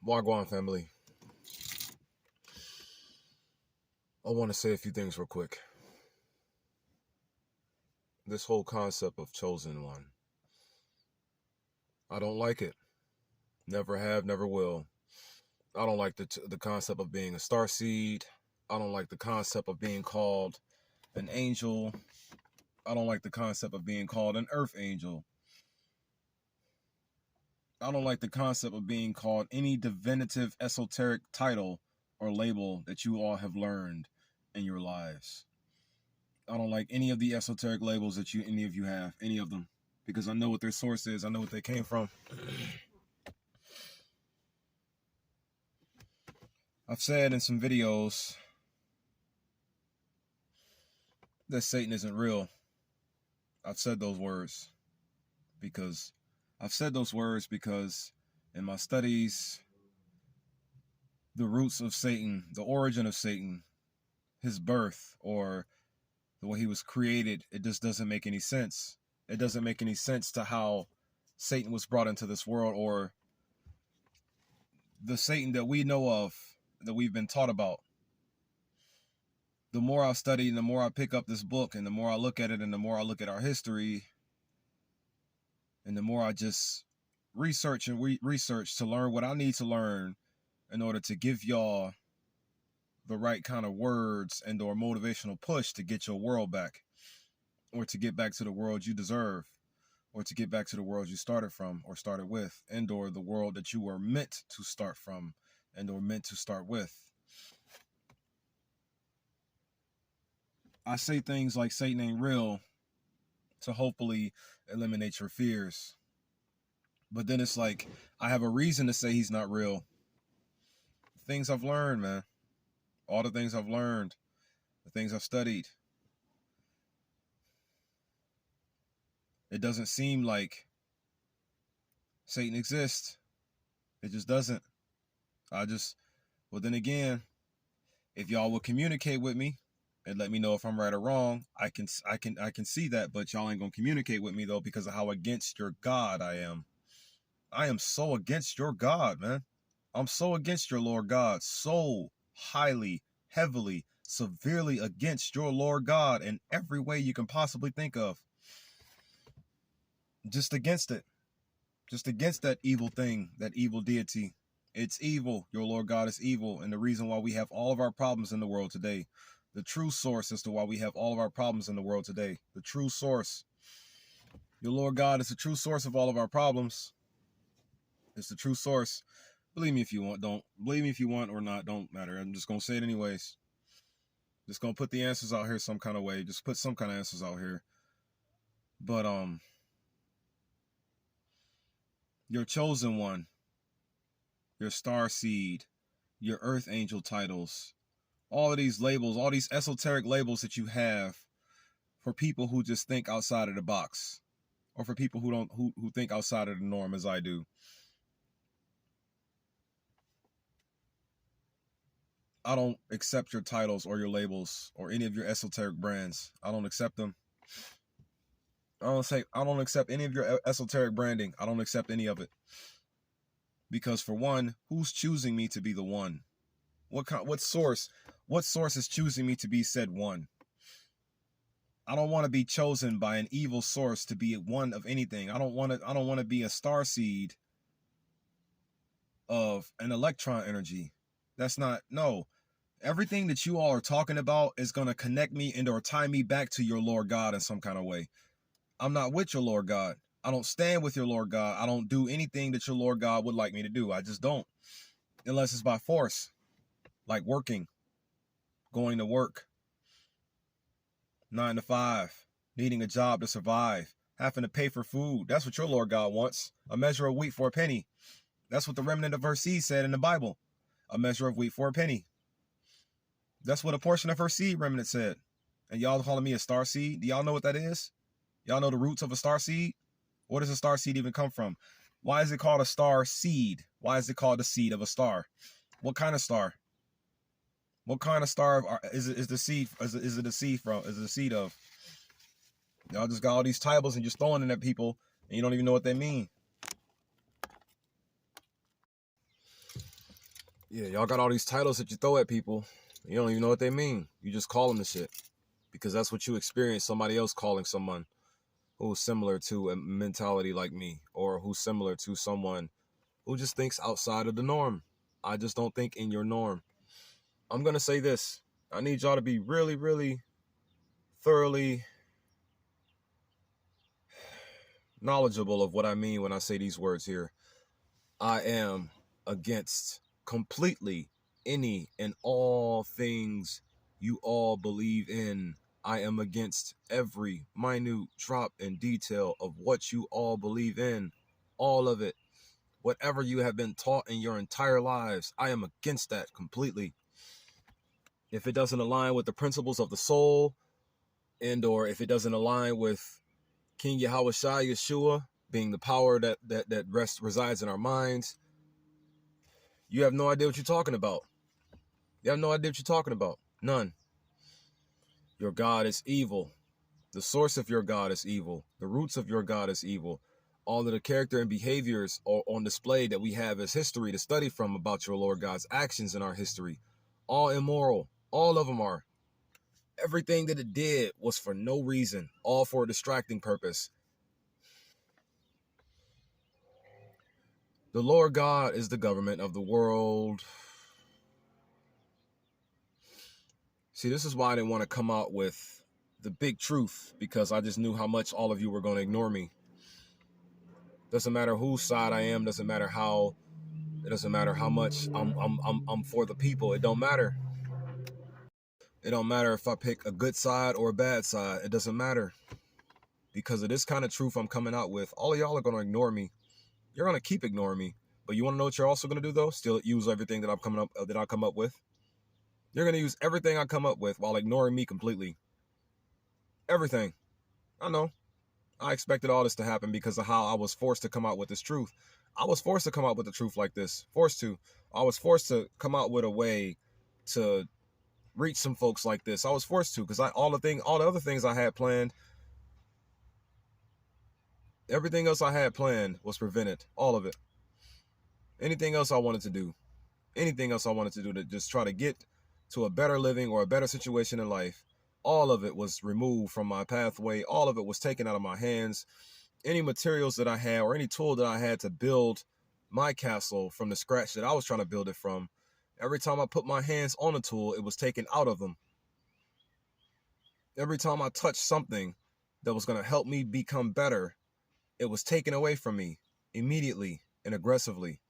Wagwan family, I want to say a few things real quick. This whole concept of chosen one, I don't like it. Never have, never will. I don't like the concept of being a star seed. I don't like the concept of being called an angel. I don't like the concept of being called an earth angel. I don't like the concept of being called any divinative esoteric title or label that you all have learned in your lives. I don't like any of the esoteric labels that any of you have, any of them, because I know what their source is. I know what they came from. I've said in some videos that Satan isn't real. I've said those words because in my studies, the roots of Satan, the origin of Satan, his birth, or the way he was created, it just doesn't make any sense. It doesn't make any sense to how Satan was brought into this world, or the Satan that we know of, that we've been taught about. The more I study and the more I pick up this book and the more I look at it and the more I look at our history and the more I just research and research to learn what I need to learn in order to give y'all the right kind of words and or motivational push to get your world back, or to get back to the world you deserve, or to get back to the world you started from or started with, and or the world that you were meant to start from and or meant to start with. I say things like Satan ain't real to hopefully eliminate your fears. But then it's like, I have a reason to say he's not real. Things I've learned, man. All the things I've learned, the things I've studied. It doesn't seem like Satan exists. It just doesn't. Well, then again, if y'all will communicate with me and let me know if I'm right or wrong, I can see that, but y'all ain't gonna communicate with me though, because of how against your God I am. I am so against your God, man. I'm so against your Lord God, so highly, heavily, severely against your Lord God in every way you can possibly think of. Just against it. Just against that evil thing, that evil deity. It's evil. Your Lord God is evil. And the reason why we have all of our problems in the world today, the true source as to why we have all of our problems in the world today, the true source. Your Lord God is the true source of all of our problems. It's the true source. Believe me if you want, don't. Believe me if you want or not, don't matter. I'm just going to say it anyways. Just going to put the answers out here some kind of way. Just put some kind of answers out here. But, your chosen one, your star seed, your earth angel titles, all of these labels, all these esoteric labels that you have for people who just think outside of the box, or for people who think outside of the norm as I do. I don't accept your titles or your labels or any of your esoteric brands. I don't accept them. I don't accept any of your esoteric branding. I don't accept any of it. Because for one, who's choosing me to be the one? What source is choosing me to be said one? I don't want to be chosen by an evil source to be one of anything. I don't want to be a star seed of an electron energy. That's not, no. Everything that you all are talking about is going to connect me and or tie me back to your Lord God in some kind of way. I'm not with your Lord God. I don't stand with your Lord God. I don't do anything that your Lord God would like me to do. I just don't. Unless it's by force. Like working. Going to work. 9 to 5. Needing a job to survive. Having to pay for food. That's what your Lord God wants. A measure of wheat for a penny. That's what the remnant of her seed said in the Bible. A measure of wheat for a penny. That's what a portion of her seed remnant said. And y'all calling me a star seed? Do y'all know what that is? Y'all know the roots of a star seed? Where does a star seed even come from? Why is it called a star seed? Why is it called the seed of a star? What kind of star? What kind of star is it the seed of? Y'all just got all these titles and just throwing them at people and you don't even know what they mean. Yeah, y'all got all these titles that you throw at people. You don't even know what they mean. You just call them the shit because that's what you experience. Somebody else calling someone who's similar to a mentality like me, or who's similar to someone who just thinks outside of the norm. I just don't think in your norm. I'm going to say this. I need y'all to be really, really thoroughly knowledgeable of what I mean when I say these words here. I am against completely any and all things you all believe in. I am against every minute drop and detail of what you all believe in. All of it. Whatever you have been taught in your entire lives, I am against that completely. If it doesn't align with the principles of the soul, and or if it doesn't align with King Yahweh Shai Yeshua being the power that resides in our minds, you have no idea what you're talking about. You have no idea what you're talking about. None. Your God is evil. The source of your God is evil. The roots of your God is evil. All of the character and behaviors are on display that we have as history to study from about your Lord God's actions in our history. All immoral. All of them are. Everything that it did was for no reason. All for a distracting purpose. The Lord God is the government of the world. See, this is why I didn't want to come out with the big truth, because I just knew how much all of you were going to ignore me. Doesn't matter whose side I am. Doesn't matter how. It doesn't matter how much I'm for the people. It don't matter. It don't matter if I pick a good side or a bad side. It doesn't matter, because of this kind of truth I'm coming out with. All of y'all are going to ignore me. You're going to keep ignoring me. But you want to know what you're also going to do though? Still use everything that I come up with. You're going to use everything I come up with while ignoring me completely. Everything. I know. I expected all this to happen because of how I was forced to come out with this truth. I was forced to come out with the truth like this. Forced to. I was forced to come out with a way to reach some folks like this. I was forced to, because all the other things I had planned, everything else I had planned was prevented. All of it. Anything else I wanted to do. Anything else I wanted to do to just try to get to a better living or a better situation in life, all of it was removed from my pathway. All of it was taken out of my hands. Any materials that I had or any tool that I had to build my castle from the scratch that I was trying to build it from, every time I put my hands on a tool, it was taken out of them. Every time I touched something that was going to help me become better, it was taken away from me immediately and aggressively.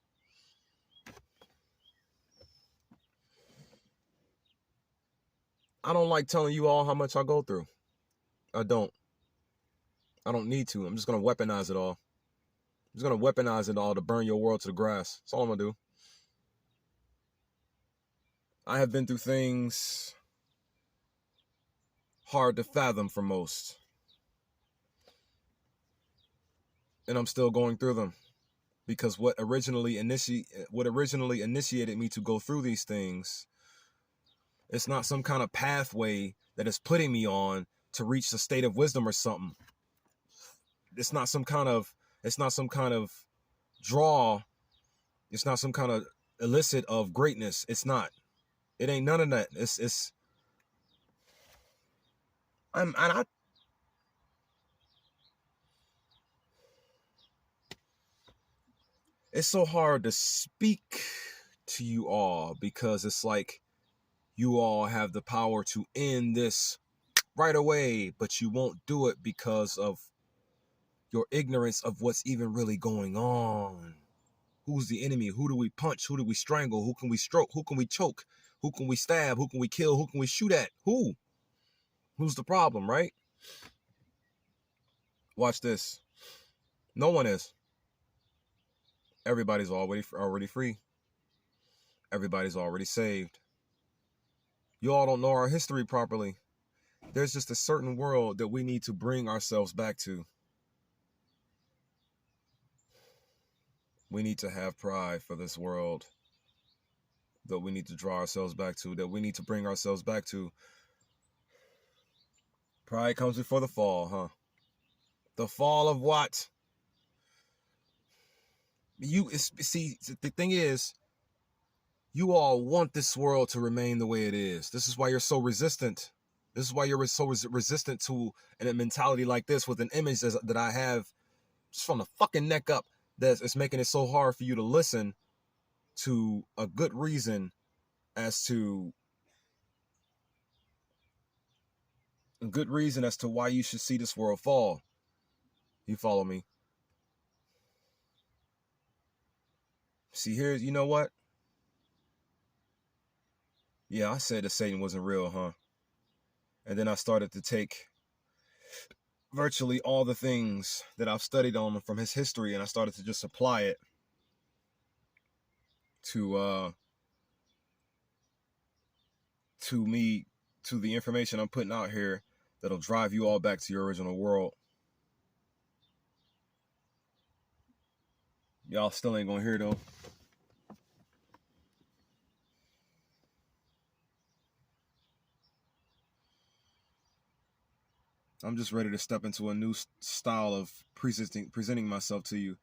I don't like telling you all how much I go through. I don't need to. I'm just going to weaponize it all. I'm just going to weaponize it all to burn your world to the grass. That's all I'm going to do. I have been through things hard to fathom for most. And I'm still going through them. Because what originally initiated me to go through these things, it's not some kind of pathway that is putting me on to reach the state of wisdom or something. It's not some kind of draw. It's not some kind of illicit of greatness. It's not. It ain't none of that. It's so hard to speak to you all, because it's like you all have the power to end this right away, but you won't do it because of your ignorance of what's even really going on. Who's the enemy? Who do we punch? Who do we strangle? Who can we stroke? Who can we choke? Who can we stab? Who can we kill? Who can we shoot at? Who's the problem, right? Watch this. No one is. Everybody's already free. Everybody's already saved. You all don't know our history properly. There's just a certain world that we need to bring ourselves back to. We need to have pride for this world that we need to draw ourselves back to, that we need to bring ourselves back to. Pride comes before the fall, huh? The fall of what? See, the thing is, You all want this world to remain the way it is. This is why you're so resistant. This is why you're so resistant to a mentality like this, with an image that I have just from the fucking neck up, that it's making it so hard for you to listen to a good reason as to why you should see this world fall. You follow me? See here, you know what? Yeah, I said that Satan wasn't real, huh? And then I started to take virtually all the things that I've studied on him from his history, and I started to just apply it to the information I'm putting out here that'll drive you all back to your original world. Y'all still ain't gonna hear though. I'm just ready to step into a new style of presenting myself to you.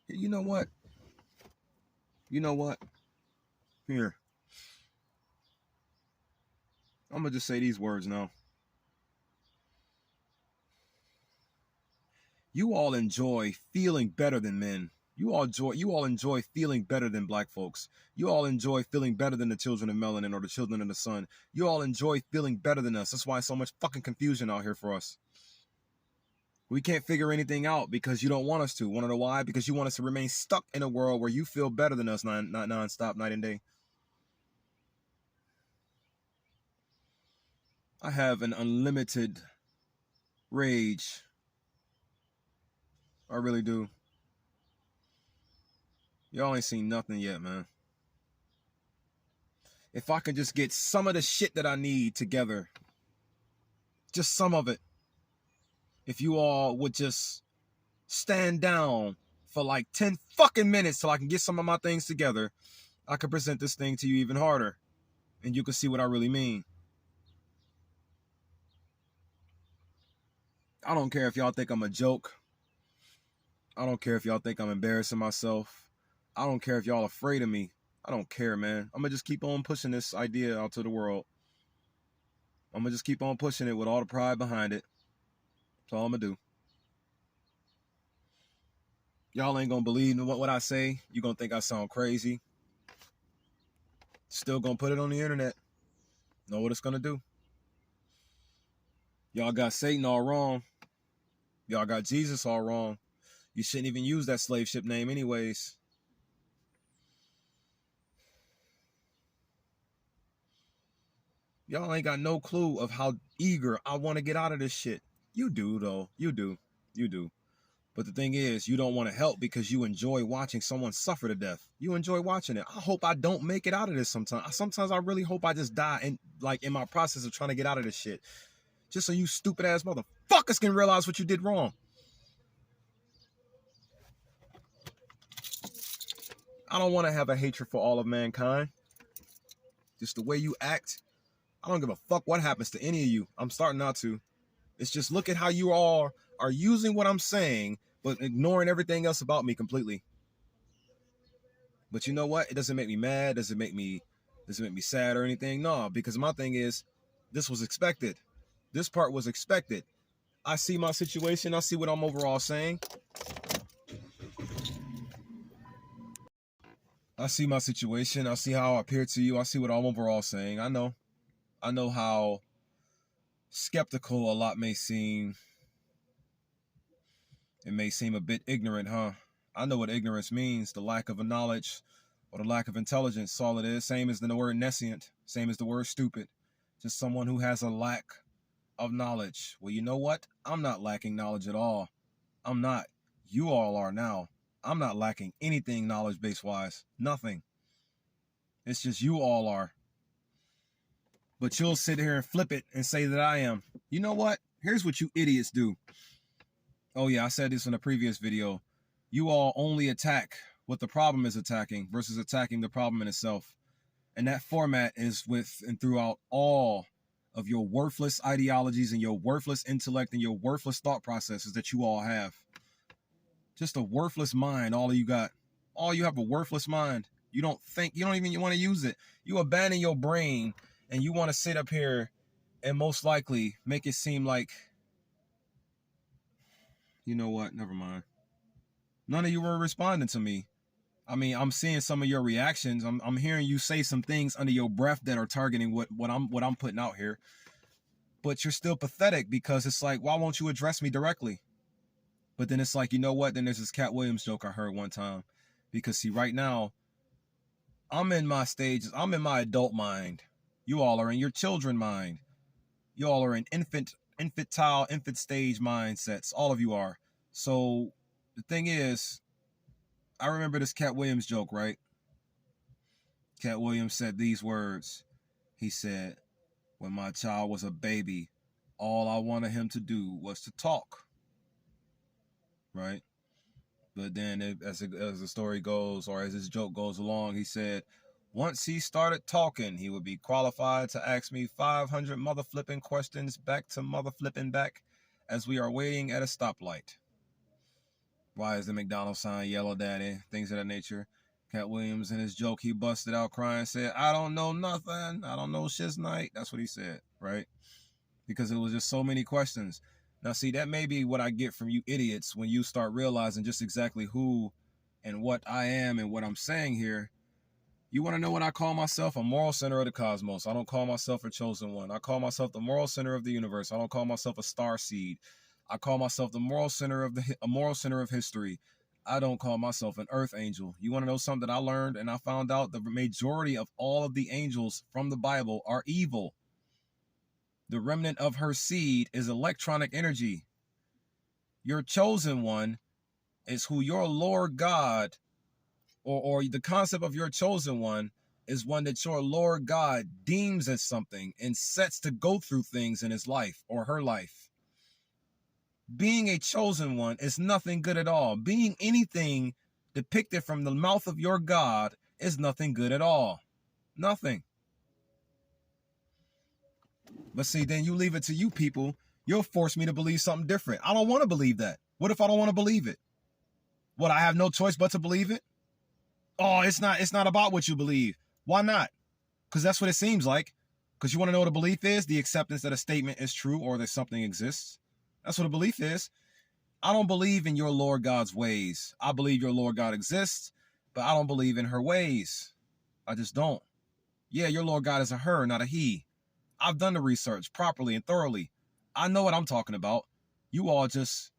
You know what? You know what? Here. I'm gonna just say these words now. You all enjoy feeling better than men. You all enjoy feeling better than black folks. You all enjoy feeling better than the children of melanin or the children of the sun. You all enjoy feeling better than us. That's why so much fucking confusion out here for us. We can't figure anything out because you don't want us to. Want to know why? Because you want us to remain stuck in a world where you feel better than us non-stop, night and day. I have an unlimited rage. I really do. Y'all ain't seen nothing yet, man. If I could just get some of the shit that I need together, just some of it, if you all would just stand down for like 10 fucking minutes till I can get some of my things together, I could present this thing to you even harder, and you can see what I really mean. I don't care if y'all think I'm a joke. I don't care if y'all think I'm embarrassing myself. I don't care if y'all afraid of me. I don't care, man. I'm gonna just keep on pushing this idea out to the world. I'm gonna just keep on pushing it with all the pride behind it. That's all I'm gonna do. Y'all ain't gonna believe what I say. You gonna think I sound crazy. Still gonna put it on the internet. Know what it's gonna do. Y'all got Satan all wrong. Y'all got Jesus all wrong. You shouldn't even use that slave ship name anyways. Y'all ain't got no clue of how eager I want to get out of this shit. You do, though. You do. You do. But the thing is, you don't want to help because you enjoy watching someone suffer to death. You enjoy watching it. I hope I don't make it out of this sometimes. Sometimes I really hope I just die in my process of trying to get out of this shit. Just so you stupid ass motherfuckers can realize what you did wrong. I don't want to have a hatred for all of mankind. Just the way you act, I don't give a fuck what happens to any of you. I'm starting not to. It's just look at how you all are using what I'm saying, but ignoring everything else about me completely. But you know what? It doesn't make me mad. Doesn't make me sad or anything. No, because my thing is, this was expected. This part was expected. I see my situation. I see what I'm overall saying. I see my situation. I see how I appear to you. I see what I'm overall saying. I know how skeptical a lot may seem. It may seem a bit ignorant, huh? I know what ignorance means, the lack of a knowledge or the lack of intelligence. All it is. Same as the word nescient, same as the word stupid. Just someone who has a lack of knowledge. Well, you know what? I'm not lacking knowledge at all. I'm not. You all are now. I'm not lacking anything knowledge-based wise. Nothing. It's just you all are. But you'll sit here and flip it and say that I am. You know what? Here's what you idiots do. Oh yeah, I said this in a previous video. You all only attack what the problem is attacking versus attacking the problem in itself. And that format is with and throughout all of your worthless ideologies and your worthless intellect and your worthless thought processes that you all have. Just a worthless mind, all of you got. All you have a worthless mind. You don't think, you don't even want to use it. You abandon your brain and you want to sit up here and most likely make it seem like, you know what, never mind. None of you were responding to me. I mean, I'm seeing some of your reactions. I'm hearing you say some things under your breath that are targeting what I'm putting out here. But you're still pathetic because it's like, why won't you address me directly? But then it's like, you know what? Then there's this Cat Williams joke I heard one time. Because see, right now, I'm in my stages. I'm in my adult mind. You all are in your children mind. You all are in infant stage mindsets. All of you are. So the thing is, I remember this Cat Williams joke, right? Cat Williams said these words. He said, when my child was a baby, all I wanted him to do was to talk. Right? But then as the story goes, or as this joke goes along, he said, once he started talking, he would be qualified to ask me 500 mother flipping questions back to mother flipping back as we are waiting at a stoplight. Why is the McDonald's sign yellow, daddy? Things of that nature. Cat Williams, in his joke, he busted out crying, said, I don't know nothing. I don't know shit's night. That's what he said, right? Because it was just so many questions. Now, see, that may be what I get from you idiots when you start realizing just exactly who and what I am and what I'm saying here. You want to know what I call myself? A moral center of the cosmos. I don't call myself a chosen one. I call myself the moral center of the universe. I don't call myself a star seed. I call myself the moral center of history. I don't call myself an earth angel. You want to know something that I learned and I found out? The majority of all of the angels from the Bible are evil. The remnant of her seed is electronic energy. Your chosen one is who your Lord God, or the concept of your chosen one is one that your Lord God deems as something and sets to go through things in his life or her life. Being a chosen one is nothing good at all. Being anything depicted from the mouth of your God is nothing good at all. Nothing. But see, then you leave it to you people. You'll force me to believe something different. I don't want to believe that. What if I don't want to believe it? What, I have no choice but to believe it? Oh, it's not about what you believe. Why not? Because that's what it seems like. Because you want to know what a belief is? The acceptance that a statement is true or that something exists. That's what a belief is. I don't believe in your Lord God's ways. I believe your Lord God exists, but I don't believe in her ways. I just don't. Yeah, your Lord God is a her, not a he. I've done the research properly and thoroughly. I know what I'm talking about. You all just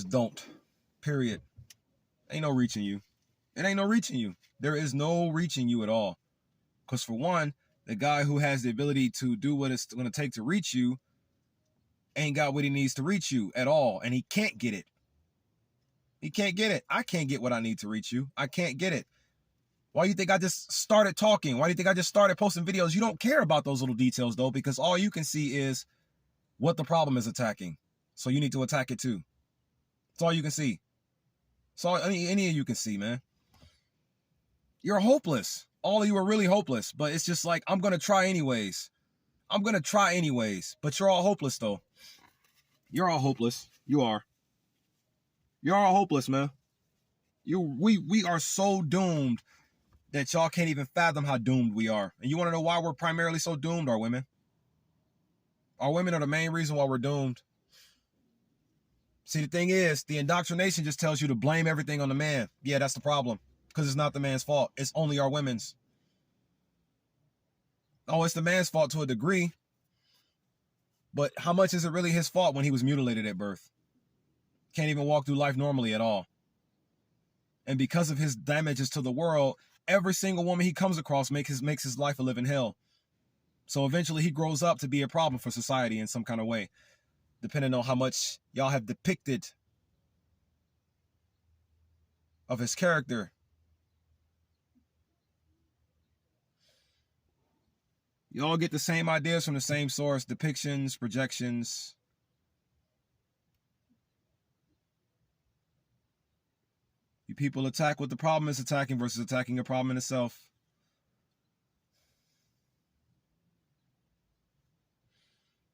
don't. Period. Ain't no reaching you. It ain't no reaching you. There is no reaching you at all. Because for one, the guy who has the ability to do what it's going to take to reach you ain't got what he needs to reach you at all. And he can't get it. He can't get it. I can't get what I need to reach you. I can't get it. Why do you think I just started talking? Why do you think I just started posting videos? You don't care about those little details, though, because all you can see is what the problem is attacking. So you need to attack it, too. That's all you can see. That's all any of you can see, man. You're hopeless. All of you are really hopeless, but it's just like, I'm going to try anyways. I'm going to try anyways, but you're all hopeless, though. You're all hopeless. You are. You're all hopeless, man. We are so doomed that y'all can't even fathom how doomed we are. And you want to know why we're primarily so doomed? Our women. Our women are the main reason why we're doomed. See, the thing is, the indoctrination just tells you to blame everything on the man. Yeah, that's the problem. Because it's not the man's fault. It's only our women's. Oh, it's the man's fault to a degree. But how much is it really his fault when he was mutilated at birth? Can't even walk through life normally at all. And because of his damages to the world, every single woman he comes across makes his life a living hell. So eventually he grows up to be a problem for society in some kind of way, depending on how much y'all have depicted of his character. You all get the same ideas from the same source, depictions, projections. You people attack what the problem is attacking versus attacking a problem in itself.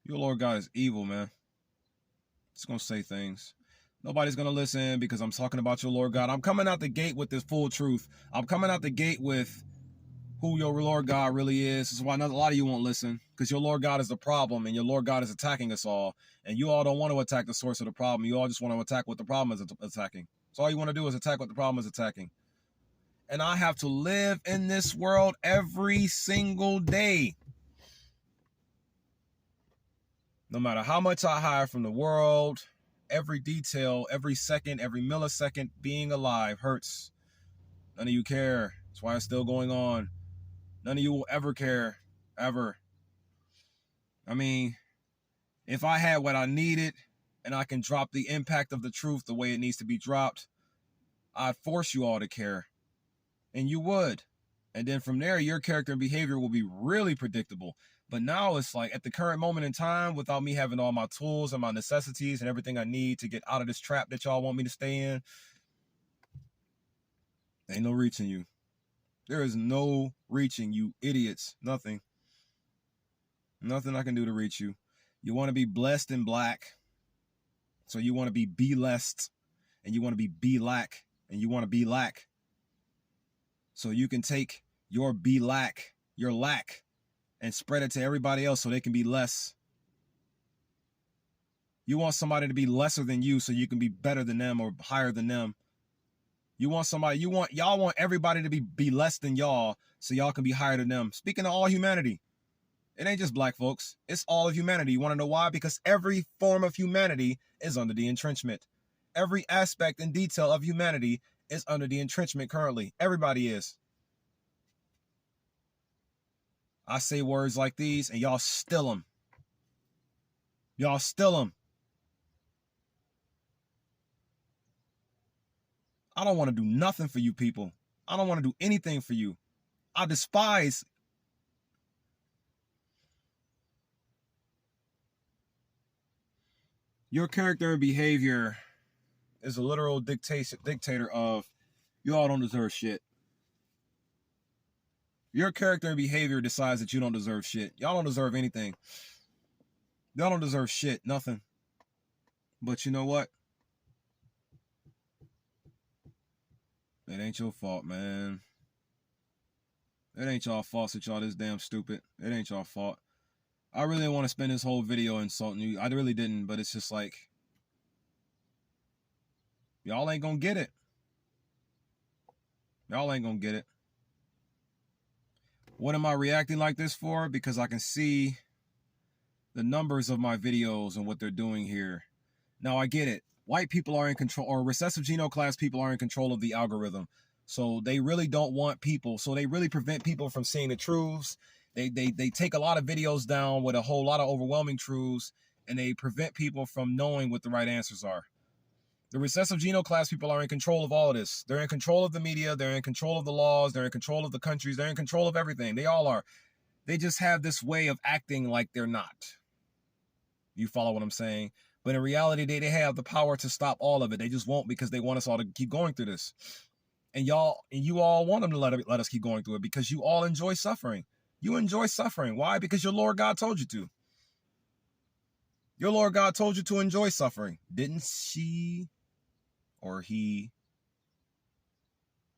Your Lord God is evil, man. Just gonna say things. Nobody's going to listen because I'm talking about your Lord God. I'm coming out the gate with this full truth. I'm coming out the gate with who your Lord God really is. This is why a lot of you won't listen, because your Lord God is the problem and your Lord God is attacking us all. And you all don't want to attack the source of the problem. You all just want to attack what the problem is attacking. So all you want to do is attack what the problem is attacking. And I have to live in this world every single day. No matter how much I hide from the world, every detail, every second, every millisecond being alive hurts. None of you care. That's why it's still going on. None of you will ever care, ever. I mean, if I had what I needed and I can drop the impact of the truth the way it needs to be dropped, I'd force you all to care. And you would. And then from there, your character and behavior will be really predictable. But now it's like at the current moment in time, without me having all my tools and my necessities and everything I need to get out of this trap that y'all want me to stay in, ain't no reaching you. There is no reaching you idiots. Nothing. Nothing I can do to reach you. You want to be blessed in black. So you want to be blessed. And you want to be lack. And you want to be lack. So you can take your lack, your lack, and spread it to everybody else so they can be less. You want somebody to be lesser than you so you can be better than them or higher than them. You want somebody, y'all want everybody to be less than y'all so y'all can be higher than them. Speaking of all humanity, it ain't just black folks. It's all of humanity. You want to know why? Because every form of humanity is under the entrenchment. Every aspect and detail of humanity is under the entrenchment currently. Everybody is. I say words like these and y'all still them. Y'all still them. I don't want to do nothing for you people. I don't want to do anything for you. I despise. Your character and behavior is a literal dictator of you all don't deserve shit. Your character and behavior decides that you don't deserve shit. Y'all don't deserve anything. Y'all don't deserve shit, nothing. But you know what? It ain't your fault, man. It ain't y'all fault that y'all this damn stupid. It ain't y'all fault. I really didn't want to spend this whole video insulting you. I really didn't, but it's just like, y'all ain't gonna get it. Y'all ain't gonna get it. What am I reacting like this for? Because I can see the numbers of my videos and what they're doing here. Now I get it. White people are in control, or recessive genome class people are in control of the algorithm. So they really don't want people. So they really prevent people from seeing the truths. They take a lot of videos down with a whole lot of overwhelming truths, and they prevent people from knowing what the right answers are. The recessive genome class people are in control of all of this. They're in control of the media. They're in control of the laws. They're in control of the countries. They're in control of everything. They all are. They just have this way of acting like they're not. You follow what I'm saying? But in reality, they have the power to stop all of it. They just won't, because they want us all to keep going through this. And you all want them to let us keep going through it because you all enjoy suffering. You enjoy suffering. Why? Because your Lord God told you to. Your Lord God told you to enjoy suffering. Didn't she or he?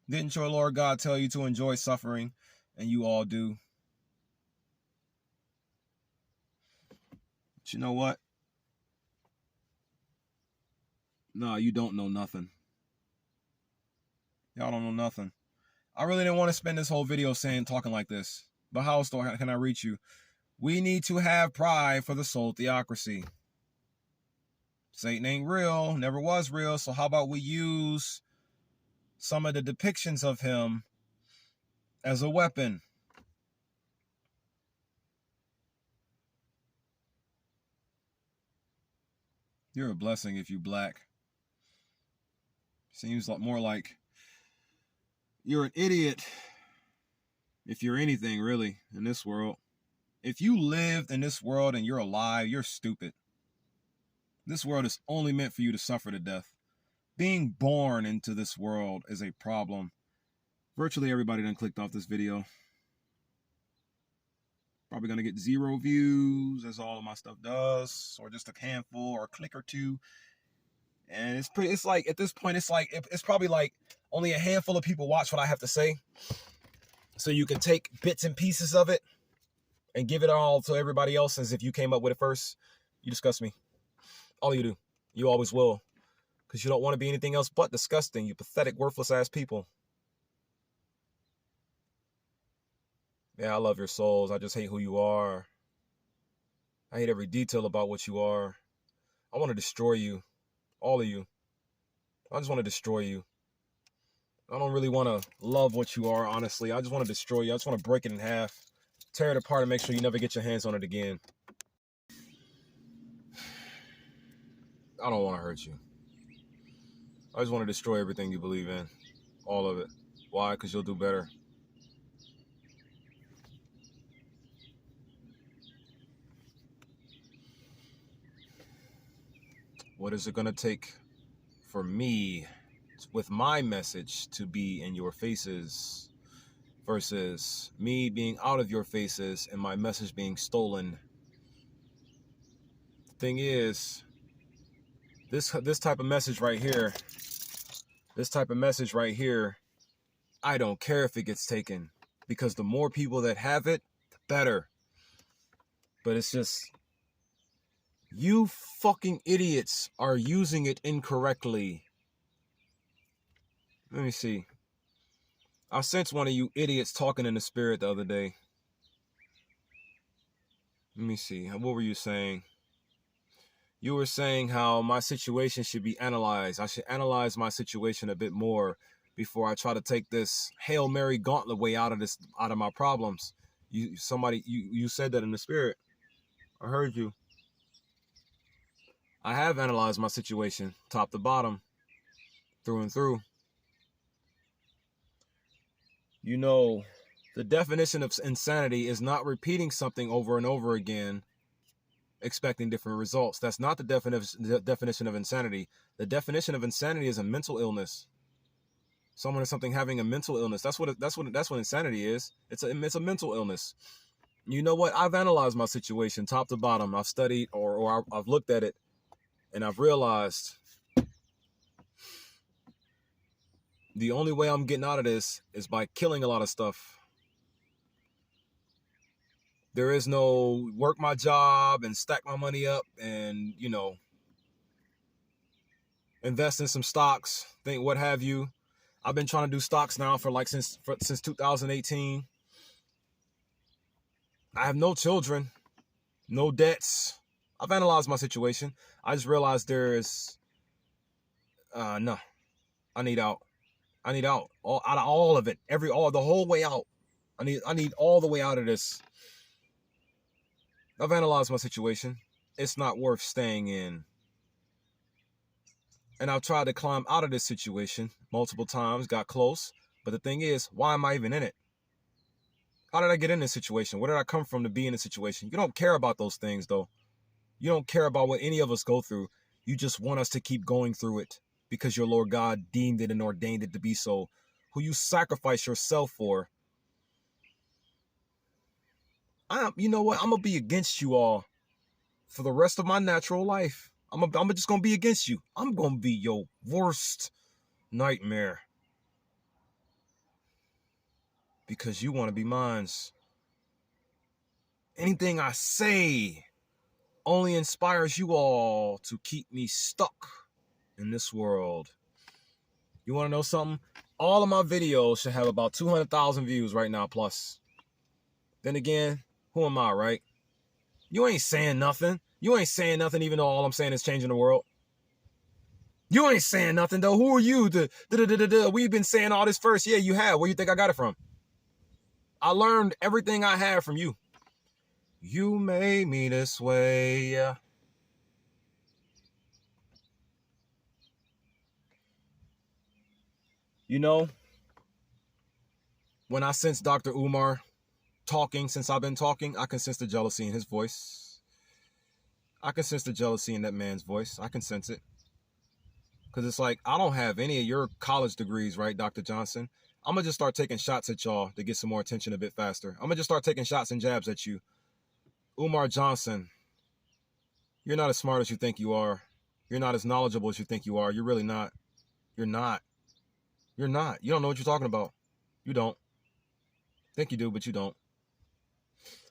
Didn't your Lord God tell you to enjoy suffering? And you all do. But you know what? No, you don't know nothing. Y'all don't know nothing. I really didn't want to spend this whole video talking like this. But how else can I reach you? We need to have pride for the soul theocracy. Satan ain't real, never was real. So how about we use some of the depictions of him as a weapon? You're a blessing if you black. Seems like more like you're an idiot if you're anything really in this world. If you lived in this world and you're alive, you're stupid. This world is only meant for you to suffer to death. Being born into this world is a problem. Virtually everybody done clicked off this video. Probably going to get 0 views, as all of my stuff does, or just a handful or a click or two. And it's like, at this point, it's probably like only a handful of people watch what I have to say. So you can take bits and pieces of it and give it all to everybody else as if you came up with it first. You disgust me. All you do. You always will. Because you don't want to be anything else but disgusting, you pathetic, worthless ass people. Yeah, I love your souls. I just hate who you are. I hate every detail about what you are. I want to destroy you. All of you. I just want to destroy you. I don't really want to love what you are, honestly. I just want to destroy you. I just want to break it in half. Tear it apart and make sure you never get your hands on it again. I don't want to hurt you. I just want to destroy everything you believe in. All of it. Why? Because you'll do better. What is it going to take for me, with my message, to be in your faces versus me being out of your faces and my message being stolen? The thing is, this type of message right here, I don't care if it gets taken, because the more people that have it, the better. But it's just, you fucking idiots are using it incorrectly. Let me see. I sensed one of you idiots talking in the spirit the other day. Let me see. What were you saying? You were saying how my situation should be analyzed. I should analyze my situation a bit more before I try to take this Hail Mary gauntlet way out of my problems. You said that in the spirit. I heard you. I have analyzed my situation, top to bottom, through and through. You know, the definition of insanity is not repeating something over and over again, expecting different results. That's not the definition of insanity. The definition of insanity is a mental illness. Someone or something having a mental illness. That's what insanity is. It's a mental illness. You know what? I've analyzed my situation top to bottom. I've studied or I've looked at it, and I've realized the only way I'm getting out of this is by killing a lot of stuff. There is no work my job and stack my money up and, invest in some stocks, think what have you. I've been trying to do stocks now for since 2018. I have no children, no debts. I've analyzed my situation. I just realized there's no. I need out. I need out. Out of all of it. The whole way out. I need all the way out of this. I've analyzed my situation. It's not worth staying in. And I've tried to climb out of this situation multiple times, got close. But the thing is, why am I even in it? How did I get in this situation? Where did I come from to be in this situation? You don't care about those things, though. You don't care about what any of us go through. You just want us to keep going through it because your Lord God deemed it and ordained it to be so. Who you sacrifice yourself for. You know what? I'm going to be against you all for the rest of my natural life. I'm just going to be against you. I'm going to be your worst nightmare. Because you want to be mine's. Anything I say only inspires you all to keep me stuck in this world. You want to know something? All of my videos should have about 200,000 views right now plus. Then again, who am I, right? You ain't saying nothing. You ain't saying nothing even though all I'm saying is changing the world. You ain't saying nothing though. Who are you? We've been saying all this first. Yeah, you have. Where you think I got it from? I learned everything I have from you. You made me this way, yeah. You know, when I sense Dr. Umar talking, since I've been talking, I can sense the jealousy in his voice. I can sense the jealousy in that man's voice. I can sense it. Because it's like, I don't have any of your college degrees, right, Dr. Johnson? I'm going to just start taking shots at y'all to get some more attention a bit faster. I'm going to just start taking shots and jabs at you. Umar Johnson, you're not as smart as you think you are. You're not as knowledgeable as you think you are. You're really not. You're not. You're not. You don't know what you're talking about. You don't. Think you do, but you don't.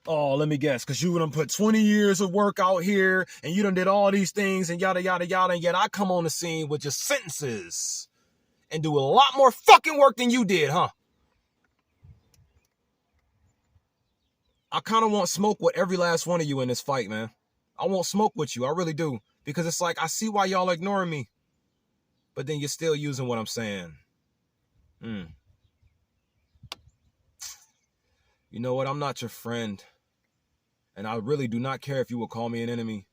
Oh, let me guess, because you done put 20 years of work out here, and you done did all these things, and yada, yada, yada, and yet I come on the scene with just sentences and do a lot more fucking work than you did, huh? I kind of want smoke with every last one of you in this fight, man. I want smoke with you. I really do. Because it's like, I see why y'all ignoring me. But then you're still using what I'm saying. You know what? I'm not your friend. And I really do not care if you will call me an enemy.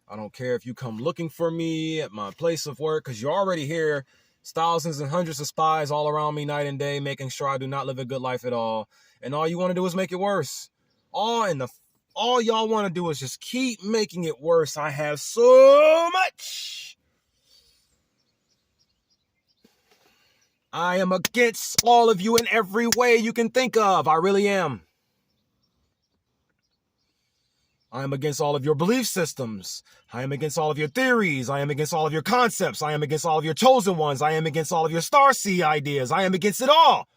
I don't care if you come looking for me at my place of work, because you're already here. Thousands and hundreds of spies all around me night and day, making sure I do not live a good life at all. And all you want to do is make it worse. All y'all want to do is just keep making it worse. I have so much. I am against all of you in every way you can think of. I really am. I am against all of your belief systems. I am against all of your theories. I am against all of your concepts. I am against all of your chosen ones. I am against all of your starseed ideas. I am against it all.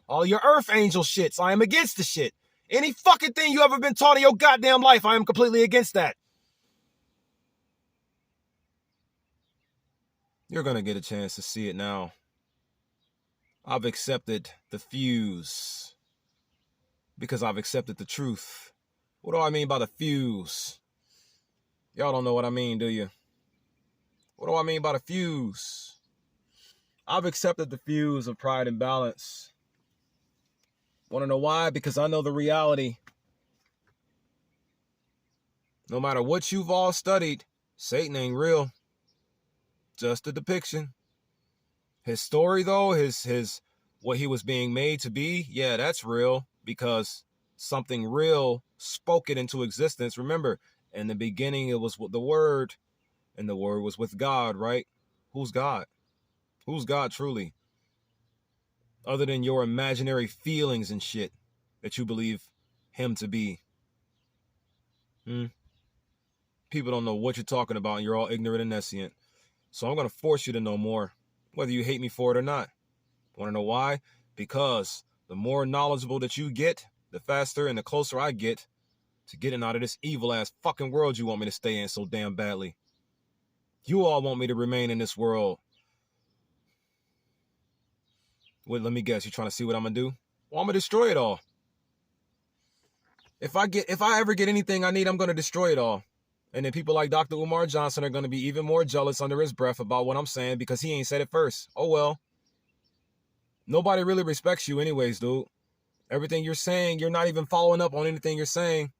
All your earth angel shits. I am against the shit. Any fucking thing you ever been taught in your goddamn life, I am completely against that. You're going to get a chance to see it now. I've accepted the fuse because I've accepted the truth. What do I mean by the fuse? Y'all don't know what I mean, do you? What do I mean by the fuse? I've accepted the fuse of pride and balance. Want to know why? Because I know the reality. No matter what you've all studied, Satan ain't real. Just a depiction. His story, though, his what he was being made to be, yeah, that's real, because something real spoke it into existence. Remember, in the beginning, it was the Word, and the Word was with God, right? Who's God? Who's God truly? Other than your imaginary feelings and shit that you believe him to be. People don't know what you're talking about, and you're all ignorant and nescient. So I'm going to force you to know more, whether you hate me for it or not. Want to know why? Because the more knowledgeable that you get, the faster and the closer I get to getting out of this evil-ass fucking world you want me to stay in so damn badly. You all want me to remain in this world. Wait, let me guess. You're trying to see what I'm going to do? Well, I'm going to destroy it all. If I ever get anything I need, I'm going to destroy it all. And then people like Dr. Umar Johnson are going to be even more jealous under his breath about what I'm saying because he ain't said it first. Oh, well. Nobody really respects you anyways, dude. Everything you're saying, you're not even following up on anything you're saying.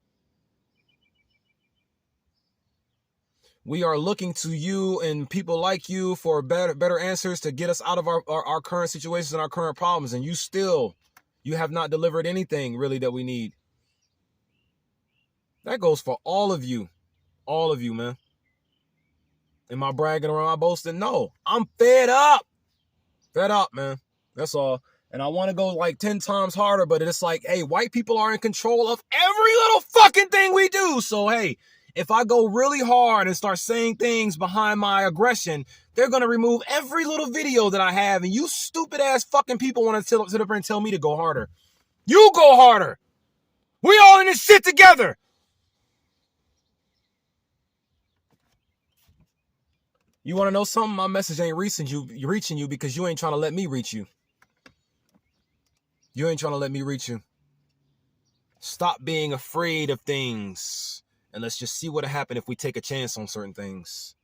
We are looking to you and people like you for better answers to get us out of our current situations and our current problems. And you have not delivered anything really that we need. That goes for all of you. All of you, man. Am I bragging around? Am I boasting? No. I'm fed up. Fed up, man. That's all. And I want to go like 10 times harder, but it's like, hey, white people are in control of every little fucking thing we do. So, hey, if I go really hard and start saying things behind my aggression, they're going to remove every little video that I have. And you stupid ass fucking people want to sit up and tell me to go harder. You go harder. We all in this shit together. You want to know something? My message ain't reaching you because you ain't trying to let me reach you. You ain't trying to let me reach you. Stop being afraid of things. And let's just see what'll happen if we take a chance on certain things.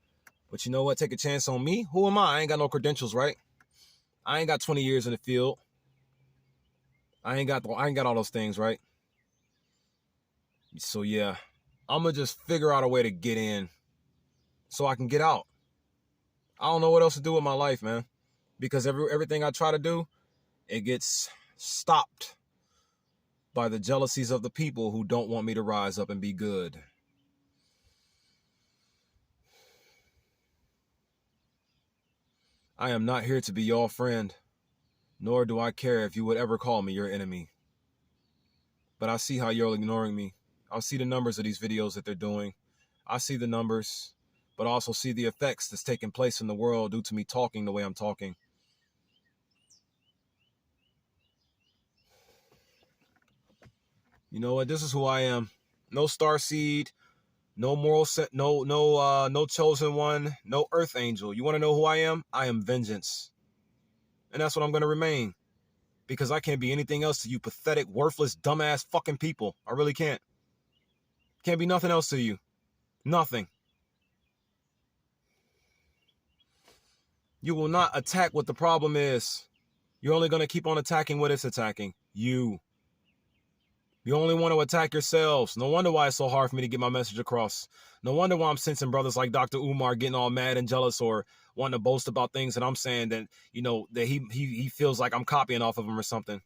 But you know what? Take a chance on me? Who am I? I ain't got no credentials, right? I ain't got 20 years in the field. I ain't got all those things, right? So yeah, I'm gonna just figure out a way to get in so I can get out. I don't know what else to do with my life, man. Because everything I try to do, it gets stopped by the jealousies of the people who don't want me to rise up and be good. I am not here to be your friend, nor do I care if you would ever call me your enemy. But I see how you're ignoring me. I see the numbers of these videos that they're doing. I see the numbers, but I also see the effects that's taking place in the world due to me talking the way I'm talking. You know what? This is who I am. No star seed, no moral set, no chosen one, no earth angel. You want to know who I am? I am vengeance. And that's what I'm going to remain. Because I can't be anything else to you pathetic, worthless, dumbass fucking people. I really can't. Can't be nothing else to you. Nothing. You will not attack what the problem is. You're only going to keep on attacking what it's attacking. You. You only want to attack yourselves. No wonder why it's so hard for me to get my message across. No wonder why I'm sensing brothers like Dr. Umar getting all mad and jealous or wanting to boast about things that I'm saying that, you know, that he feels like I'm copying off of him or something.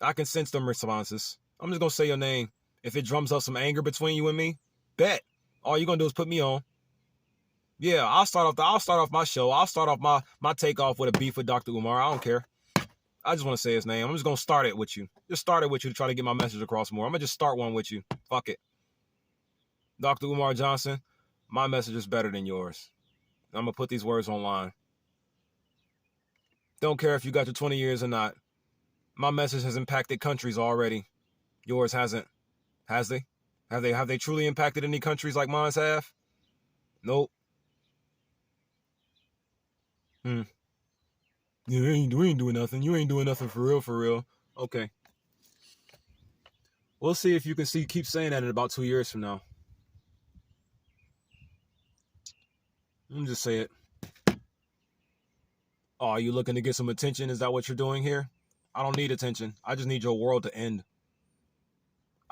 I can sense them responses. I'm just going to say your name. If it drums up some anger between you and me, bet. All you're going to do is put me on. Yeah, I'll start off my show. I'll start off my takeoff with a beef with Dr. Umar. I don't care. I just want to say his name. I'm just going to start it with you. Just start it with you to try to get my message across more. I'm going to just start one with you. Fuck it. Dr. Umar Johnson, my message is better than yours. I'm going to put these words online. Don't care if you got your 20 years or not. My message has impacted countries already. Yours hasn't. Has they? Have they truly impacted any countries like mine have? Nope. Yeah, we ain't doing nothing. You ain't doing nothing for real. Okay. We'll see if you can keep saying that in about 2 years from now. Let me just say it. Oh, are you looking to get some attention? Is that what you're doing here? I don't need attention. I just need your world to end.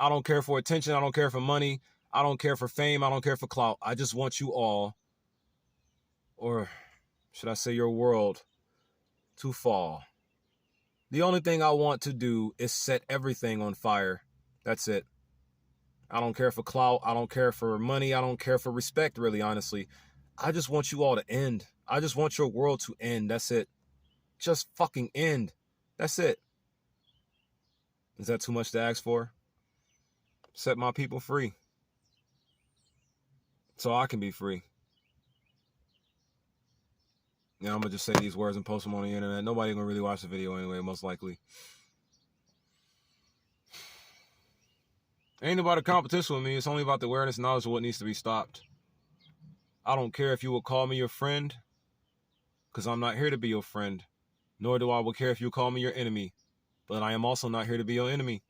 I don't care for attention. I don't care for money. I don't care for fame. I don't care for clout. I just want you all, or should I say your world, to fall. The only thing I want to do is set everything on fire. That's it. I don't care for clout. I don't care for money. I don't care for respect, really, honestly. I just want you all to end. I just want your world to end. That's it. Just fucking end. That's it. Is that too much to ask for? Set my people free. So I can be free. Yeah, I'm going to just say these words and post them on the internet. Nobody going to really watch the video anyway, most likely. Ain't about a competition with me. It's only about the awareness and knowledge of what needs to be stopped. I don't care if you will call me your friend, because I'm not here to be your friend. Nor do I will care if you call me your enemy. But I am also not here to be your enemy.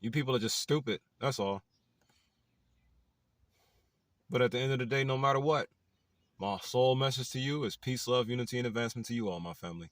You people are just stupid. That's all. But at the end of the day, no matter what, my sole message to you is peace, love, unity, and advancement to you all, my family.